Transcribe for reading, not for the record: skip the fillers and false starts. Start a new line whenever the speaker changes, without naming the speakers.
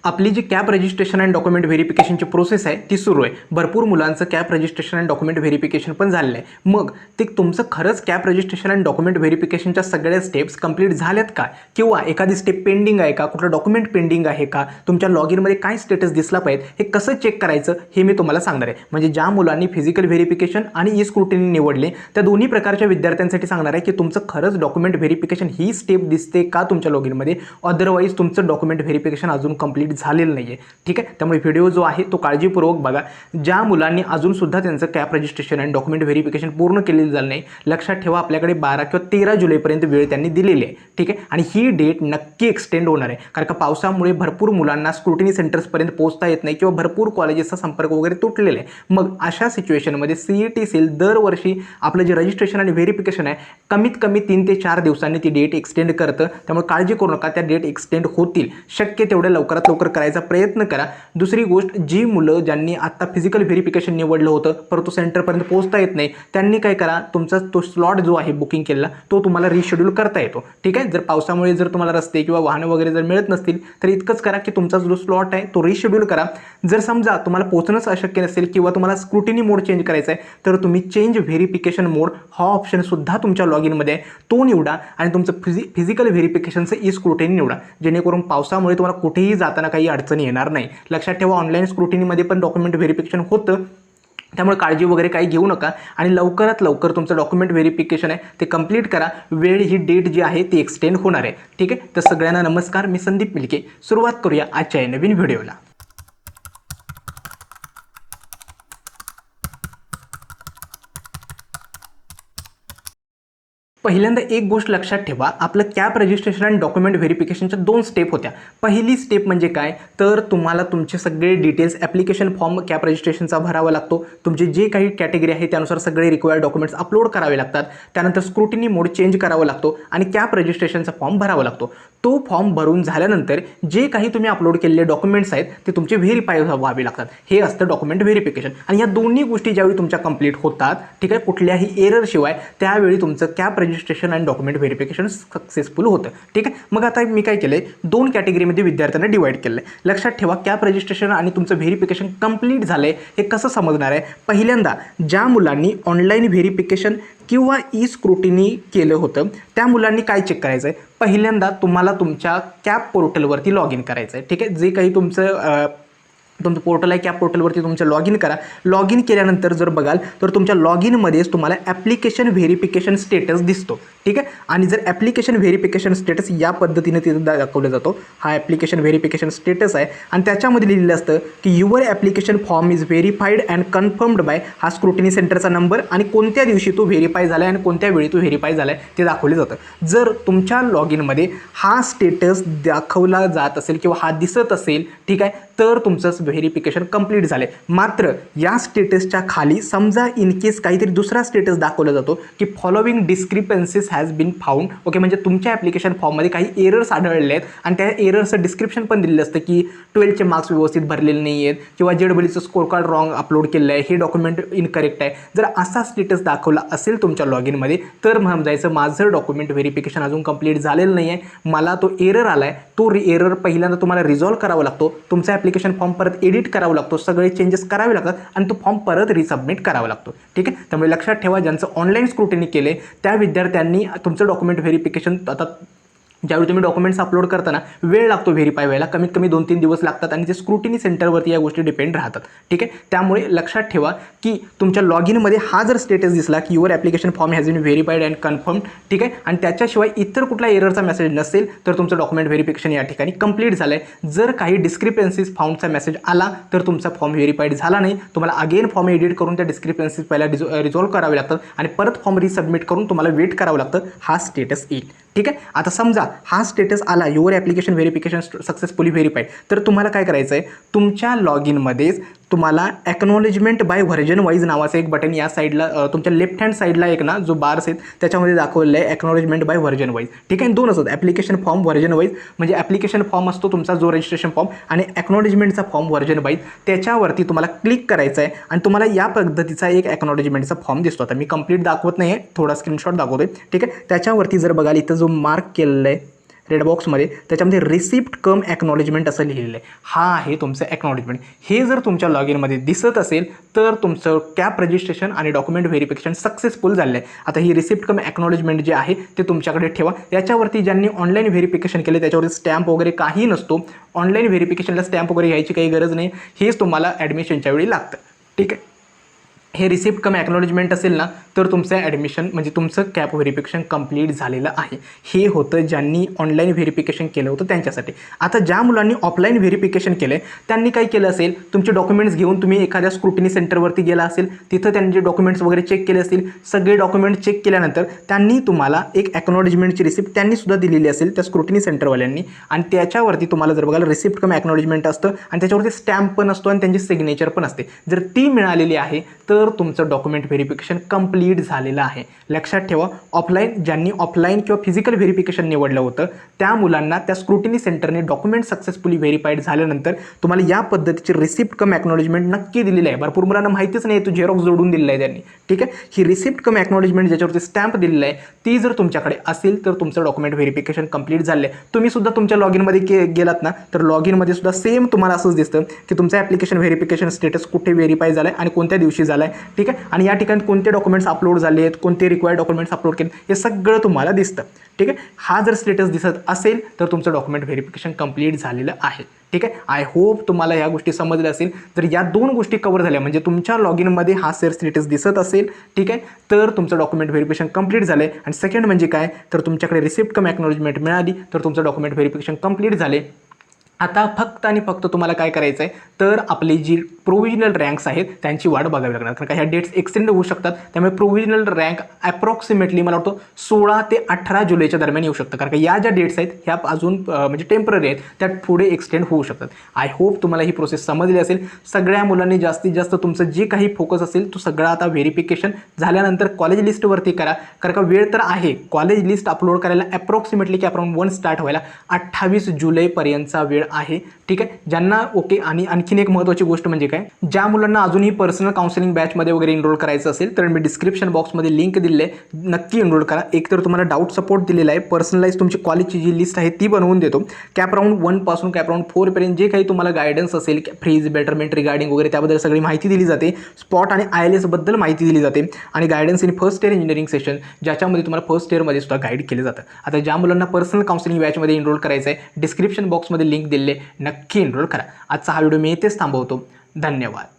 आपली जी CAP registration and document व्हेरिफिकेशनची प्रोसेस आहे ती सुरू आहे. भरपूर मुलांचं CAP registration and document verification पण झालेलं आहे. मग ते तुमचं खरंच कॅप रजिस्ट्रेशन अँड डॉक्युमेंट व्हेरिफिकेशनच्या सगळ्या स्टेप्स कंप्लीट झाल्यात का, किंवा एखादी स्टेप पेंडिंग आहे का, कुठलं डॉक्युमेंट पेंडिंग आहे का, तुमच्या लॉगिनमध्ये काय स्टेटस दिसला पाहिजे, हे कसं चेक करायचं हे मी तुम्हाला सांगणार आहे. म्हणजे ज्या मुलांनी फिजिकल व्हेरिफिकेशन आणि ई स्क्रुटिनी निवडले त्या दोन्ही प्रकारच्या विद्यार्थ्यांसाठी सांगणार आहे की तुमचं खरंच डॉक्युमेंट व्हेरिफिकेशन ही स्टेप दिसते का तुमच्या लॉगिनमध्ये, अदरवाईज तुमचं डॉक्युमेंट व्हेरिफिकेशन अजून कंप्लीट झालेलं नाही आहे. ठीक आहे, त्यामुळे व्हिडिओ जो आहे तो काळजीपूर्वक बघा. ज्या मुलांनी अजूनसुद्धा त्यांचं कॅप रजिस्ट्रेशन आणि डॉक्युमेंट व्हेरिफिकेशन पूर्ण केलेलं झालं नाही, लक्षात ठेवा आपल्याकडे 12 किंवा 13 जुलैपर्यंत वेळ त्यांनी दिलेली आहे. ठीक आहे, आणि ही डेट नक्की एक्सटेंड होणार आहे, कारण का पावसामुळे भरपूर मुलांना स्क्रुटिनी सेंटर्सपर्यंत पोहोचता येत नाही किंवा भरपूर कॉलेजेसचा संपर्क वगैरे तुटलेला आहे. मग अशा सिच्युएशनमध्ये CET सेल दरवर्षी आपलं जे रजिस्ट्रेशन आणि व्हेरिफिकेशन आहे कमीत कमी 3 ते 4 दिवसांनी ती डेट एक्सटेंड करतं. त्यामुळे काळजी करू नका, त्या डेट एक्सटेंड होतील. शक्य तेवढ्या लवकरात लवकर करायचा प्रयत्न करा. दुसरी गोष्ट, जी मुलं ज्यांनी आता फिजिकल व्हेरिफिकेशन निवडलं होतं परंतु सेंटरपर्यंत पोहोचता येत नाही, त्यांनी काय करा, तुमचा तो स्लॉट जो आहे बुकिंग केलेला तो तुम्हाला रिशेड्यूल करता येतो. ठीक आहे, जर पावसामुळे जर तुम्हाला रस्ते किंवा वाहनं वगैरे जर मिळत नसतील तर इतकंच करा की तुमचा जो स्लॉट आहे तो रिशेड्यूल करा. जर समजा तुम्हाला पोहोचणंच अशक्य नसेल किंवा तुम्हाला स्क्रुटिनी मोड चेंज करायचा आहे तर तुम्ही चेंज व्हेरिफिकेशन मोड हा ऑप्शन सुद्धा तुमच्या लॉगिनमध्ये आहे, तो निवडा आणि तुमचं फिजिकल व्हेरिफिकेशनचं ई स्क्रुटिनी निवडा, जेणेकरून पावसामुळे तुम्हाला कुठेही जाताना काही अडचणी येणार नाही. लक्षात ठेवा, ऑनलाईन स्क्रुटिनीमध्ये पण डॉक्युमेंट व्हेरिफिकेशन होतं, त्यामुळे काळजी वगैरे काही घेऊ नका आणि लवकरात लवकर तुमचं डॉक्युमेंट व्हेरिफिकेशन आहे ते कंप्लीट करा. वेळ ही डेट जी आहे ती एक्सटेंड होणार आहे. ठीक आहे, तर सगळ्यांना नमस्कार, मी संदीप मिलके. सुरुवात करूया आजच्या नवीन व्हिडिओला. पहिल्यांदा एक गोष्ट लक्षात ठेवा, आपलं कॅप रजिस्ट्रेशन आणि डॉक्युमेंट व्हेरिफिकेशनच्या 2 स्टेप होत्या. पहिली स्टेप म्हणजे काय, तर तुम्हाला तुमचे सगळे डिटेल्स ॲप्लिकेशन फॉर्म कॅप रजिस्ट्रेशनचा भरावा लागतो. तुमचे जे काही कॅटेगरी आहे त्यानुसार सगळे रिक्वायर्ड डॉक्युमेंट्स अपलोड करावे लागतात. त्यानंतर स्क्रुटिनी मोड चेंज करावा लागतो आणि कॅप रजिस्ट्रेशनचा फॉर्म भरावा लागतो. तो फॉर्म भरून झाल्यानंतर जे काही तुम्ही अपलोड केलेले डॉक्युमेंट्स आहेत ते तुमचे व्हेरीफाय व्हावे लागतात. हे असतं डॉक्युमेंट व्हेरिफिकेशन. आणि या दोन्ही गोष्टी ज्यावेळी तुमच्या कंप्लीट होतात, ठीक आहे, कुठल्याही एररशिवाय, त्यावेळी तुमचं कॅप रजिस्ट्रेशन आणि डॉक्युमेंट व्हेरिफिकेशन सक्सेसफुल होतं. ठीक आहे, मग आता मी काय केलं आहे, 2 कॅटेगरीमध्ये विद्यार्थ्यांना डिवाइड केलं आहे. लक्षात ठेवा, कॅप रजिस्ट्रेशन आणि तुमचं व्हेरिफिकेशन कंप्लीट झालं आहे हे कसं समजणार आहे. पहिल्यांदा ज्या मुलांनी ऑनलाईन व्हेरिफिकेशन किंवा ई स्क्रुटिनी केलं होतं त्या मुलांनी काय चेक करायचं आहे, पहिल्यांदा तुम्हाला तुमच्या कॅप पोर्टलवरती लॉग इन करायचं आहे. ठीक आहे, जे काही तुमचं पोर्टल आहे कॅप पोर्टलवरती तुमचं लॉग इन करा. लॉग इन केल्यानंतर जर बघाल तर तुमच्या लॉग इनमध्येच तुम्हाला ॲप्लिकेशन व्हेरिफिकेशन स्टेटस दिसतो. ठीक आहे, आणि जर ॲप्लिकेशन व्हेरिफिकेशन स्टेटस या पद्धतीने तिथं दाखवलं जातो, हा ॲप्लिकेशन व्हेरिफिकेशन स्टेटस आहे आणि त्याच्यामध्ये लिहिलेलं असतं की your application form is verified and confirmed by, हा स्क्रुटिनी सेंटरचा नंबर आणि कोणत्या दिवशी तो व्हेरीफाय झाला आहे आणि कोणत्या वेळी तो व्हेरीफाय झाला आहे ते दाखवले जातं. जर तुमच्या लॉग इनमध्ये हा स्टेटस दाखवला जात असेल किंवा हा दिसत असेल, ठीक आहे, तर तुमचं व्हेरिफिकेशन कंप्लीट झाले. मात्र या स्टेटसच्या खाली समजा इन केस काहीतरी दुसरा स्टेटस दाखवला जातो की following discrepancies has been found, okay, म्हणजे तुमच्या ॲप्लिकेशन फॉर्ममध्ये काही एरर्स आढळले आहेत आणि त्या एरर्सचं डिस्क्रिप्शन पण दिलेलं असतं की 12चे मार्क्स व्यवस्थित भरलेले नाही आहेत किंवा JEEचं स्कोर कार्ड रॉंग अपलोड केलं आहे, हे डॉक्युमेंट इनकरेक्ट आहे. जर असा स्टेटस दाखवला असेल तुमच्या लॉग इनमध्ये तर समजायचं माझं डॉक्युमेंट व्हेरिफिकेशन अजून कंप्लीट झालेलं नाही आहे, मला तो एरर आला आहे. तो एरर पहिल्यांदा तुम्हाला रिझॉल्व्ह करावा लागतो, तुमचा ॲप्लिकेशन फॉर्म परत एडिट करावा लागतो, सगळे चेंजेस करावे लागतात आणि तो फॉर्म परत रिसबमिट करावा लागतो. ठीक आहे, त्यामुळे लक्षात ठेवा, ज्यांचं ऑनलाईन स्क्रुटिनी केले त्या विद्यार्थ्यांनी तुमचं डॉक्युमेंट व्हेरिफिकेशन, आता ज्यावेळी तुम्ही डॉक्युमेंट्स अपलोड करताना वेळ लागतो व्हेरीफाय व्हायला, कमीत कमी 2-3 दिवस लागतात आणि ते स्क्रुटिनी सेंटरवरती या गोष्टी डिपेंड राहतात. ठीक आहे, त्यामुळे लक्षात ठेवा की तुमच्या लॉग इनमध्ये हा जर स्टेटस दिसला की your application form has been verified and confirmed, ठीक आहे, आणि त्याच्याशिवाय इतर कुठला एररचा मेसेज नसेल तर तुमचं डॉक्युमेंट व्हेरिफिकेशन या ठिकाणी कंप्लीट झालं आहे. जर काही डिस्क्रिपन्सीज फाउंडचा मेसेज आला तर तुमचा फॉर्म व्हेरीफाईड झाला नाही, तुम्हाला अगेन फॉर्म एडिट करून त्या डिस्क्रिपन्सीज पहिला रिझॉल्व्ह करावे लागतात आणि परत फॉर्म रिसबमिट करून तुम्हाला वेट करावं लागतं, हा स्टेटस येईल. ठीक आहे, आता समजा हा स्टेटस आला your application verification successfully verified, तर तुम्हाला काय करायचं आहे, तुमच्या लॉग इनमध्येच तुम्हाला ॲक्नॉलेजमेंट बाय व्हर्जन वाईज नावाचं एक बटन या साईडला तुमच्या लेफ्ट हँड साईडला एक ना जो बार्स आहेत त्याच्यामध्ये दाखवलेलं आहे ॲक्नॉलेजमेंट बाय व्हर्जन वाईज. ठीक आहे, 2 असतात, ॲप्लिकेशन फॉर्म व्हर्जन वाईज, म्हणजे ॲप्लिकेशन फॉर्म असतो तुमचा जो रजिस्ट्रेशन फॉर्म, आणि ॲक्नॉलेजमेंटचा फॉर्म व्हर्जन वाईज. त्याच्यावरती तुम्हाला क्लिक करायचं आहे आणि तुम्हाला या पद्धतीचा एक ॲक्नॉलेजमेंटचा फॉर्म दिसतो. आता मी कंप्लीट दाखवत नाही आहे, थोडा स्क्रीनशॉट दाखवतोय. ठीक आहे, त्याच्यावरती जर बघाल इथं जो मार्क केलेला आहे रेड बॉक्समध्ये, त्याच्यामध्ये रिसिप्ट कम ॲक्नॉलेजमेंट असं लिहिलेलं आहे. हा आहे तुमचं ॲक्नॉलेजमेंट. हे जर तुमच्या लॉगिनमध्ये दिसत असेल तर तुमचं कॅप रजिस्ट्रेशन आणि डॉक्युमेंट व्हेरिफिकेशन सक्सेसफुल झालं आहे. आता ही रिसिप्ट कम ॲक्नॉलेजमेंट जे आहे ते तुमच्याकडे ठेवा. याच्यावरती ज्यांनी ऑनलाईन व्हेरिफिकेशन केले त्याच्यावरती स्टॅम्प वगैरे काही नसतो. ऑनलाईन व्हेरिफिकेशनला स्टॅम्प वगैरे घ्यायची काही गरज नाही. हेच तुम्हाला ॲडमिशनच्या वेळी लागतं. ठीक आहे. हे रिसिप्ट कम ॲक्नॉलेजमेंट असेल ना तर तुमचं ॲडमिशन म्हणजे तुमचं कॅप व्हेरिफिकेशन कंप्लीट झालेलं आहे. हे होतं ज्यांनी ऑनलाईन व्हेरिफिकेशन केलं होतं त्यांच्यासाठी. आता ज्या मुलांनी ऑफलाईन व्हेरिफिकेशन केलं आहे त्यांनी काय केलं असेल, तुमचे डॉक्युमेंट्स घेऊन तुम्ही एखाद्या स्क्रुटिनी सेंटरवरती गेला असेल, तिथं त्यांनी जे डॉक्युमेंट्स वगैरे चेक केले असतील, सगळे डॉक्युमेंट चेक केल्यानंतर त्यांनी तुम्हाला एक ॲक्नॉलेजमेंटची रिसिप्ट त्यांनीसुद्धा दिलेली असेल त्या स्क्रुटिनी सेंटरवाल्यांनी, आणि त्याच्यावरती तुम्हाला जर बघायला रिसिप्ट कम ॲक्नॉलेजमेंट असतं आणि त्याच्यावरती स्टॅम्प पण असतो आणि त्यांची सिग्नेचर पण असते. जर ती मिळालेली आहे तर तुमचं डॉक्युमेंट व्हेरिफिकेशन कंप्लीट झालेलं आहे. लक्षात ठेवा, ज्यांनी ऑफलाईन किंवा फिजिकल व्हेरिफिकेशन निवडलं होतं त्या मुलांना त्या स्क्रुटिनी सेंटरने डॉक्युमेंट सक्सेसफुली व्हेरीफाईड झाल्यानंतर तुम्हाला या पद्धतीची रिसिप्ट कम ॲक्नॉलेजमेंट नक्की दिलेली आहे. भरपूर मुलांना माहितीच नाही, तो झेरॉक्स जोडून दिलेला आहे त्यांनी. ठीक आहे. ही रिसिप्ट कम ॲक्नॉलेजमेंट ज्याच्यावरती स्टॅम्प दिलेला आहे ती जर तुमच्याकडे असेल तर तुमचं डॉक्युमेंट व्हेरिफिकेशन कंप्लीट झालं आहे. तुम्ही सुद्धा तुमच्या लॉगिनमध्ये गेलात ना तर लॉगिनमध्ये सुद्धा सेम तुम्हाला असंच दिसतं की तुमचं ॲप्लिकेशन व्हेरिफिकेशन स्टेटस कुठे व्हेरीफाय झालं आहे आणि कोणत्या दिवशी झालं आहे. ठीक आहे. आणि या ठिकाणी कोणते डॉक्युमेंट्स अपलोड झाले आहेत, कोणते रिक्वायर्ड डॉक्युमेंट्स अपलोड केले, हे सगळं तुम्हाला दिसतं. ठीक आहे. हा जर स्टेटस दिसत असेल तर तुमचं डॉक्युमेंट व्हेरिफिकेशन कंप्लीट झालेलं आहे. ठीक आहे. आय होप तुम्हाला या गोष्टी समजल्या असेल. जर या दोन गोष्टी कव्हर झाल्या म्हणजे तुमच्या लॉगिनमध्ये हा स्टेटस दिसत असेल, ठीक आहे, तर तुमचं डॉक्युमेंट व्हेरिफिकेशन कंप्लीट झालं आहे. आणि सेकंड म्हणजे काय, तर तुमच्याकडे रिसिप्ट कम ॲक्नॉलेजमेंट मिळाली तर तुमचं डॉक्युमेंट व्हेरिफिकेशन कंप्लीट झाले. आता फक्त आणि फक्त तुम्हाला काय करायचं आहे तर आपली जी प्रोव्हिजनल रँक्स आहेत त्यांची वाट बघावी लागणार, कारण का ह्या डेट्स एक्सटेंड होऊ शकतात. त्यामुळे प्रोव्हिजनल रँक ॲप्रॉक्सिमेटली मला वाटतं 16 ते 18 जुलैच्या दरम्यान येऊ शकतं, कारण का या ज्या डेट्स आहेत ह्या अजून म्हणजे टेम्पररी आहेत, त्या पुढे एक्सटेंड होऊ शकतात. आय होप तुम्हाला ही प्रोसेस समजली असेल. सगळ्या मुलांनी जास्तीत जास्त तुमचं जे काही फोकस असेल तो सगळा आता व्हेरिफिकेशन झाल्यानंतर कॉलेज लिस्टवरती करा, कारण का वेळ तर आहे. कॉलेज लिस्ट अपलोड करायला ॲप्रॉक्सिमेटली कॅपराऊंड 1 स्टार्ट व्हायला 28 जुलैपर्यंतचा वेळ आहे. ठीक आहे. ज्यांना ओके. आणि आणखीन एक महत्त्वाची गोष्ट म्हणजे काय, ज्या मुलांना अजूनही पर्सनल काउन्सिलिंग बॅचमध्ये वगैरे एनरोल करायचं असेल तर मी डिस्क्रिप्शन बॉक्समध्ये लिंक दिले आहे, नक्की एनरोल करा. एक तर तुम्हाला डाऊट सपोर्ट दिलेला आहे, पर्सनलाइज तुमची कॉलेजची जी लिस्ट आहे ती बनवून देतो. कॅपराऊंड 1 पासून कॅपराऊंड 4 पर्यंत जे काही तुम्हाला गायडन्स असेल, फ्रीज बेटरमेंट रिगार्डिंग वगैरे त्याबद्दल सगळी माहिती दिली जाते. स्पॉट आणि ILS बद्दल माहिती दिली जाते आणि guidance in first year engineering session ज्याच्यामध्ये तुम्हाला फर्स्ट इयरमध्ये सुद्धा गाईड केलं जातं. आता ज्या मुलांना पर्सनल काउन्सिलिंग बॅचमध्ये एनरोल करायचं आहे डिस्क्रिप्शन बॉक्समध्ये लिंक दिले, नक्की एनरोल करा. आजचा हा व्हिडिओ मी इथेच थांबवतो. धन्यवाद.